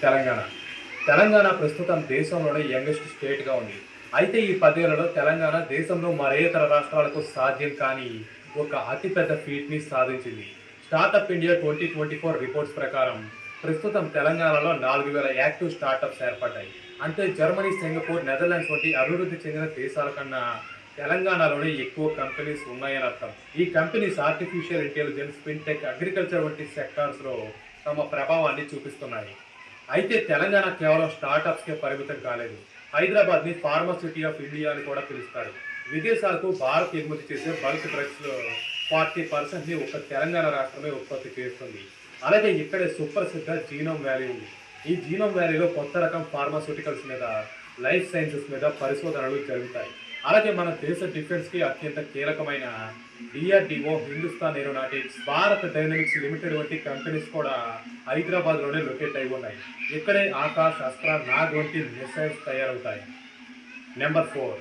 తెలంగాణ. తెలంగాణ ప్రస్తుతం దేశంలోనే యంగెస్ట్ స్టేట్‌గా ఉంది. అయితే ఈ 10 ఏళ్లలో తెలంగాణ దేశంలో మరే ఇతర రాష్ట్రాలకు సాధ్యం కాని ఒక అతిపెద్ద ఫీట్‌ని సాధించింది. స్టార్టప్ ఇండియా 2024 రిపోర్ట్స్ ప్రకారం ప్రస్తుతం తెలంగాణలో 4000 యాక్టివ్ స్టార్టప్స్ ఏర్పడ్డాయి. అంటే జర్మనీ, సింగపూర్, నెదర్లాండ్స్ వంటి అభివృద్ధి చెందిన దేశాల కన్నా తెలంగాణలోనే ఎక్కువ కంపెనీస్ ఉన్నాయని అర్థం. ఈ companies artificial intelligence, fintech, agriculture వంటి సెక్టార్స్‌లో తమ ప్రభావాన్ని చూపిస్తున్నాయి. అయితే తెలంగాణ కేవలం స్టార్టప్స్‌కే పరిమితం కాలేదు. హైదరాబాద్‌ని ఫార్మా సిటీ ఆఫ్ ఇండియా అని కూడా పిలుస్తారు. విదేశాలకు భారత్ ఎగుమతి చేసే బల్క్ డ్రగ్స్‌లో 40% ఒక్క తెలంగాణ రాష్ట్రమే ఉత్పత్తి చేస్తుంది. అలాగే ఇక్కడే సుప్రసిద్ధ జీనోమ్ వ్యాలీ ఉంది. ఈ జీనోమ్ వ్యాలీలో కొత్త రకం ఫార్మాస్యూటికల్స్ మీద, లైఫ్ సైన్సెస్ మీద పరిశోధనలు జరుగుతాయి. అలాగే మన దేశ డిఫెన్స్‌కి అత్యంత కీలకమైన DRDO, Hindustan aeronautics, Bharat dynamics limited వంటి కంపెనీస్ కూడా హైదరాబాద్‌లోనే లొకేట్ అయి ఉన్నాయి. ఇక్కడే ఆకాశ్, అస్త్ర, నాగ్ వంటి మిసైల్స్ తయారవుతాయి. నెంబర్ 4